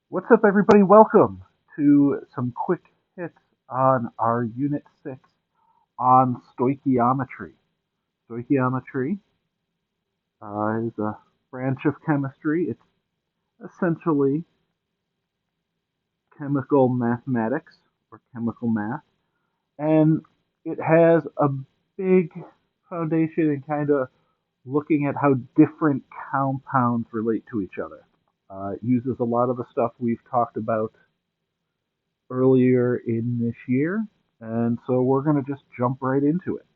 What's up, everybody? Welcome to some quick hits on our Unit 6 on stoichiometry. Stoichiometry is a branch of chemistry. It's essentially chemical mathematics or chemical math, and it has a big foundation in kind of looking at how different compounds relate to each other. It uses a lot of the stuff we've talked about earlier in this year, and so we're going to just jump right into it.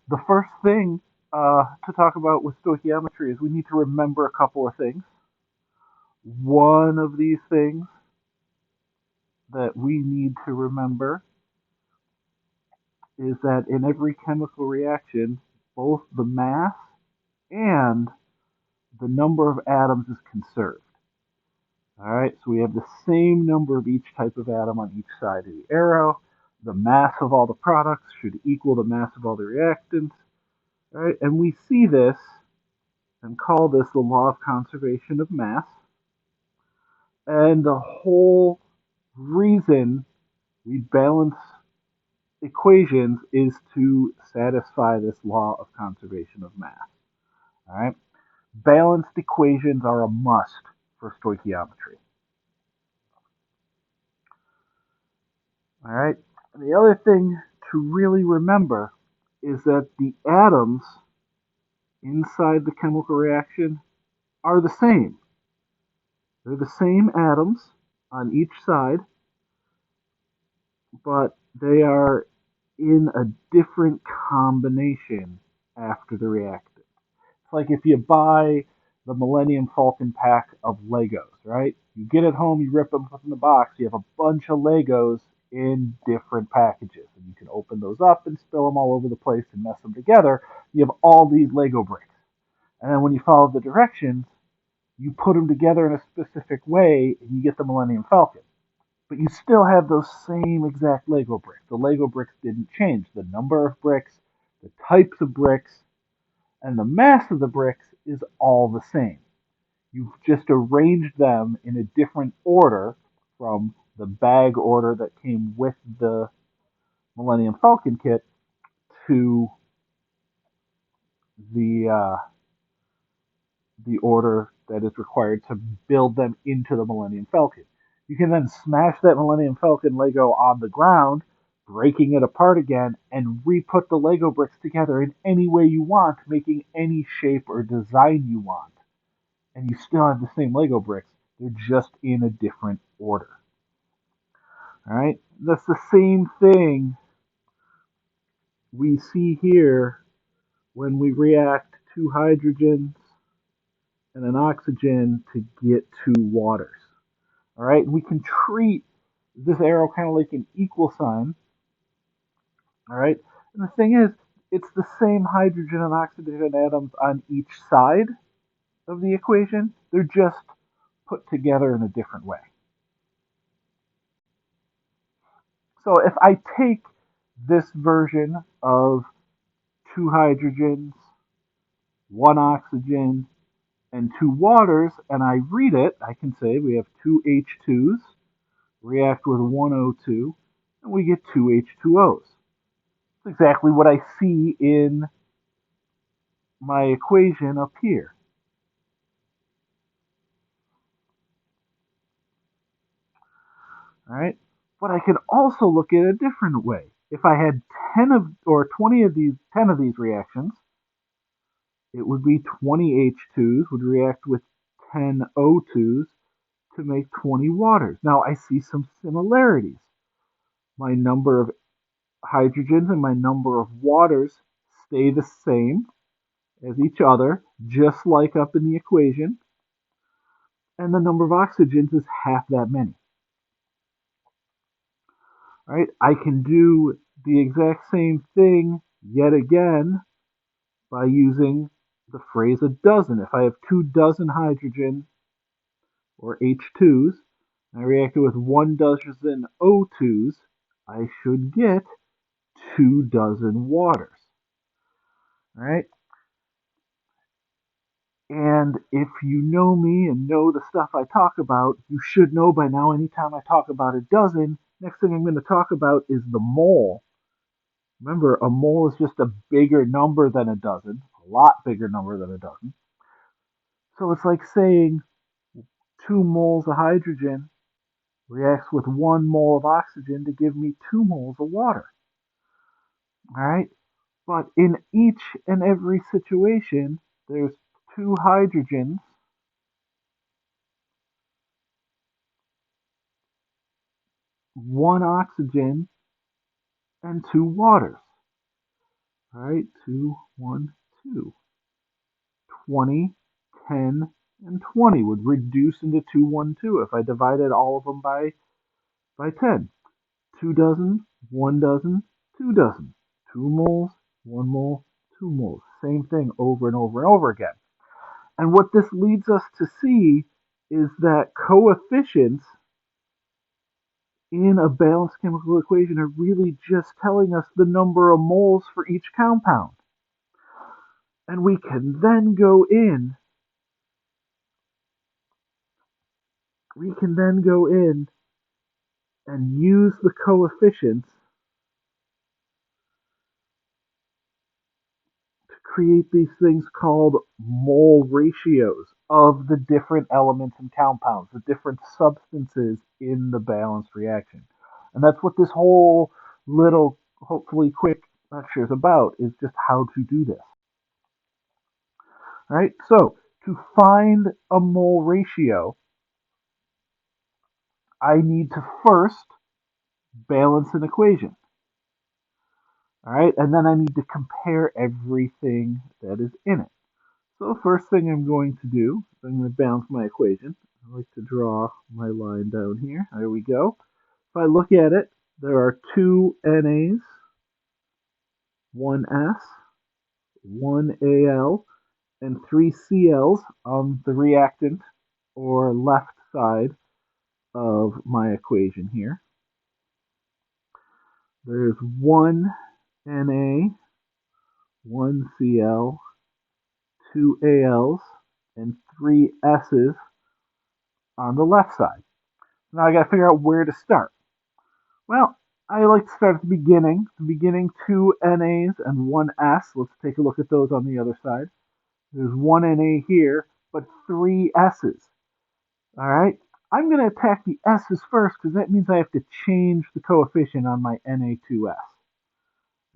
The first thing to talk about with stoichiometry is we need to remember a couple of things. One of these things that we need to remember is that in every chemical reaction, both the mass and the number of atoms is conserved. All right, so we have the same number of each type of atom on each side of the arrow. The mass of all the products should equal the mass of all the reactants. All right, and we see this and call this the law of conservation of mass. And the whole reason we balance equations is to satisfy this law of conservation of mass. All right, balanced equations are a must for stoichiometry. All right, and the other thing to really remember is that the atoms inside the chemical reaction are the same. They're the same atoms on each side, but they are in a different combination after the reaction. It's like if you buy the Millennium Falcon pack of Legos, right? You get it home, you rip them from the box, you have a bunch of Legos in different packages. And you can open those up and spill them all over the place and mess them together. You have all these Lego bricks. And then when you follow the directions, you put them together in a specific way and you get the Millennium Falcon. But you still have those same exact Lego bricks. The Lego bricks didn't change. The number of bricks, the types of bricks, and the mass of the bricks is all the same. You've just arranged them in a different order from the bag order that came with the Millennium Falcon kit to the the order that is required to build them into the Millennium Falcon. You can then smash that Millennium Falcon Lego on the ground, breaking it apart again, and re-put the Lego bricks together in any way you want, making any shape or design you want. And you still have the same Lego bricks, they're just in a different order. Alright? That's the same thing we see here when we react two hydrogens and an oxygen to get two waters. All right, we can treat this arrow kind of like an equal sign. All right, and the thing is, it's the same hydrogen and oxygen atoms on each side of the equation. They're just put together in a different way. So if I take this version of two hydrogens, one oxygen, and two waters, and I read it, I can say we have two H2s react with one O2, and we get two H2Os. It's exactly what I see in my equation up here. All right, but I can also look at it a different way. If I had 10 of or 20 of these 10 of these reactions, it would be 20 H2s would react with 10 O2s to make 20 waters. Now I see some similarities. My number of hydrogens and my number of waters stay the same as each other, just like up in the equation, and the number of oxygens is half that many. Right? I can do the exact same thing yet again by using the phrase a dozen. If I have 2 dozen hydrogen or H2s, and I react it with 1 dozen O2s, I should get 2 dozen waters. All right? And if you know me and know the stuff I talk about, you should know by now anytime I talk about a dozen, next thing I'm going to talk about is the mole. Remember, a mole is just a bigger number than a dozen, a lot bigger number than a dozen. So it's like saying 2 moles of hydrogen reacts with 1 mole of oxygen to give me 2 moles of water. All right? But in each and every situation, there's 2 hydrogens, 1 oxygen, and 2 waters. All right, 2, 1, 2. 20, 10, and 20 would reduce into 2, 1, 2 if I divided all of them by 10. 2 dozen, 1 dozen, 2 dozen. 2 moles, 1 mole, 2 moles. Same thing over and over and over again. And what this leads us to see is that coefficients in a balanced chemical equation are really just telling us the number of moles for each compound. And we can then go in and use the coefficients to create these things called mole ratios of the different elements and compounds, the different substances in the balanced reaction. And that's what this whole little, hopefully quick lecture is about, is just how to do this. All right, so to find a mole ratio, I need to first balance an equation. All right, and then I need to compare everything that is in it. So the first thing I'm going to do is I'm going to balance my equation. I like to draw my line down here. There we go. If I look at it, there are 2 NAs, 1S, 1AL, and 3CLs on the reactant or left side of my equation here. There's 1Na, 1Cl, 2Als, and 3S's on the left side. Now I got to figure out where to start. Well, I like to start at the beginning. The beginning, 2 NAs and 1S. Let's take a look at those on the other side. There's 1Na here, but 3S's. All right? I'm going to attack the S's first because that means I have to change the coefficient on my Na2S.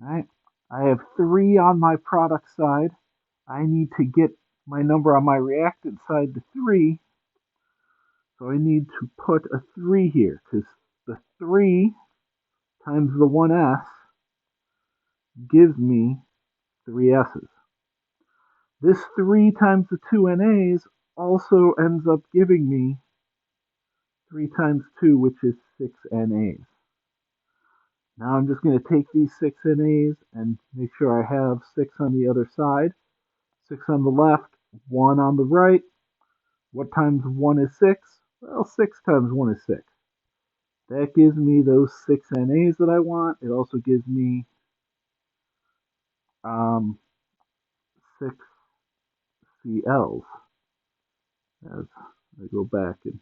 All right? I have 3 on my product side. I need to get my number on my reactant side to 3. So I need to put a 3 here because the 3 times the 1S gives me 3S's. This 3 times the 2NAs also ends up giving me 3 times 2, which is 6NAs. Now I'm just going to take these 6NAs and make sure I have 6 on the other side. 6 on the left, 1 on the right. What times 1 is 6? Well, 6 times 1 is 6. That gives me those 6NAs that I want. It also gives me 6CLs as I go back and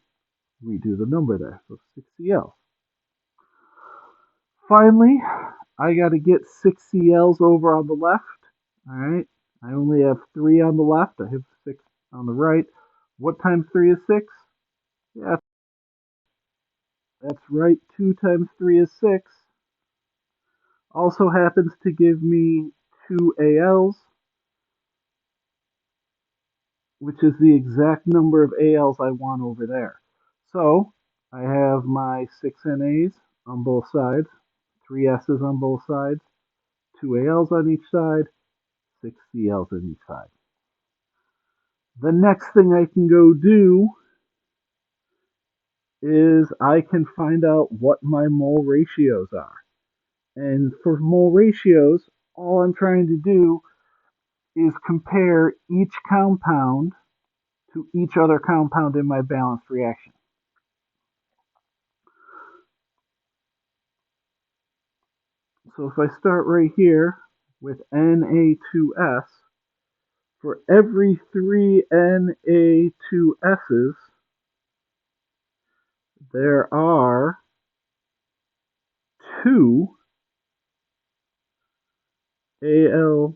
redo the number there. So 6CLs. Finally, I got to get 6CLs over on the left. All right. I only have 3 on the left. I have 6 on the right. What times 3 is 6? Yeah, that's right. 2 times 3 is 6. Also happens to give me 2ALs, which is the exact number of ALs I want over there. So I have my 6NAs on both sides, 3S's on both sides, 2ALs on each side, 6CLs on each side. The next thing I can go do is I can find out what my mole ratios are. And for mole ratios, all I'm trying to do is compare each compound to each other compound in my balanced reaction. So if I start right here with Na2S, For every 3 Na2S's, there are 2 AlCl3s.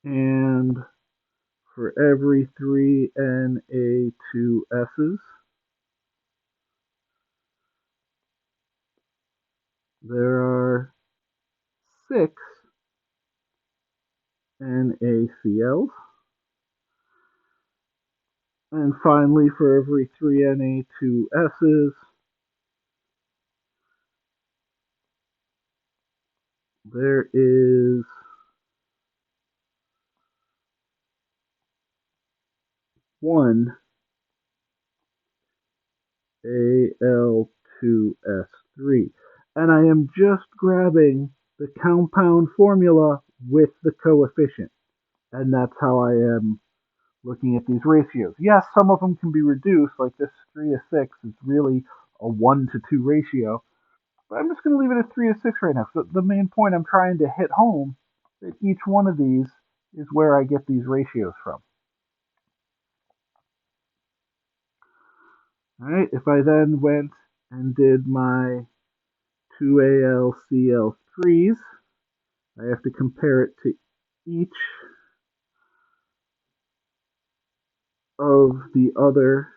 And for every 3 Na2S's, there are 6 NaCls. And finally, for every 3 Na2S's, there is 1 Al2S3. And I am just grabbing the compound formula with the coefficient. And that's how I am looking at these ratios. Yes, some of them can be reduced, like this 3 to 6 is really a 1 to 2 ratio. But I'm just going to leave it at 3 to 6 right now. So the main point I'm trying to hit home that each one of these is where I get these ratios from. All right, if I then went and did my 2AlCl3s, I have to compare it to each of the other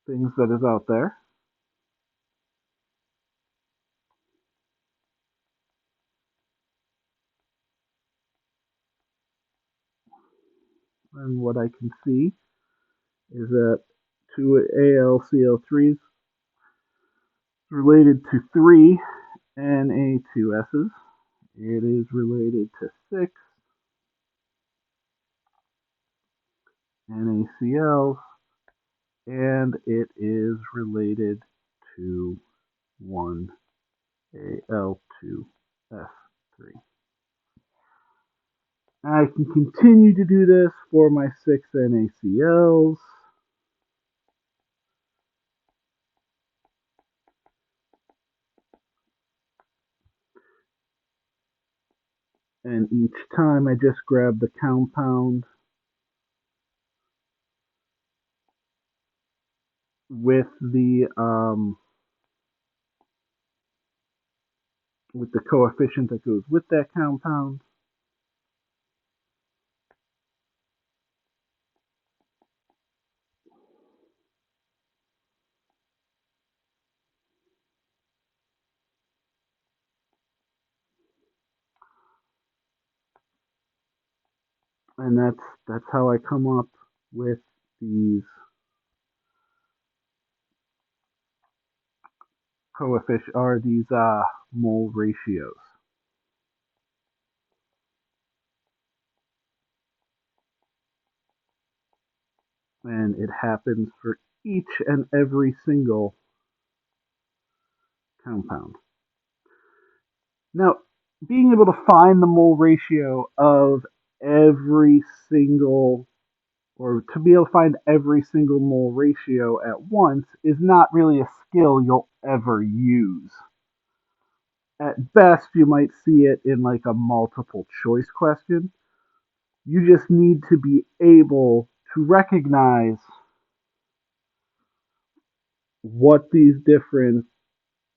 things that is out there. And what I can see is that 2AlCl3s related to 3 Na2S's. It is related to 6 NaCls, and it is related to 1 Al2S3. I can continue to do this for my 6 NaCls. And each time I just grab the compound with the coefficient that goes with that compound. And that's how I come up with these coefficient or these mole ratios. And it happens for each and every single compound. Now, being able to find the mole ratio of every single, or to be able to find every single mole ratio at once is not really a skill you'll ever use. At best, you might see it in like a multiple choice question. You just need to be able to recognize what these different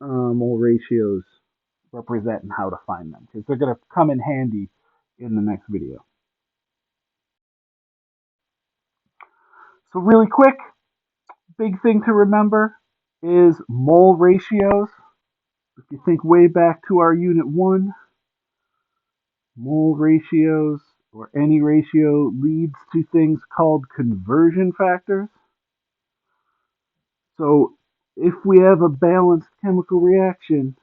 mole ratios represent and how to find them, because they're going to come in handy in the next video. So really quick, big thing to remember is mole ratios. If you think way back to our unit 1, mole ratios or any ratio leads to things called conversion factors. So if we have a balanced chemical reaction,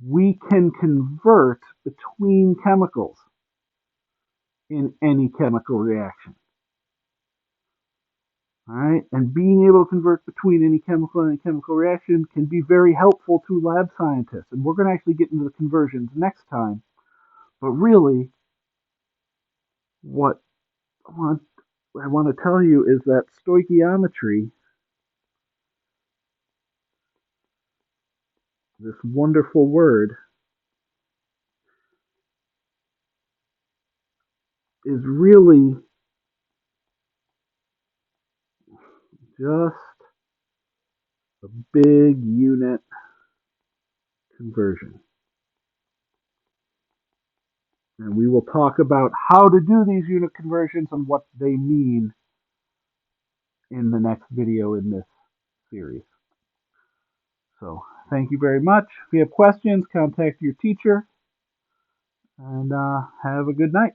we can convert between chemicals in any chemical reaction. All right, and being able to convert between any chemical and any chemical reaction can be very helpful to lab scientists. And we're going to actually get into the conversions next time. But really, what I want to tell you is that stoichiometry, this wonderful word, is really just a big unit conversion. And we will talk about how to do these unit conversions and what they mean in the next video in this series. So thank you very much. If you have questions, contact your teacher, and have a good night.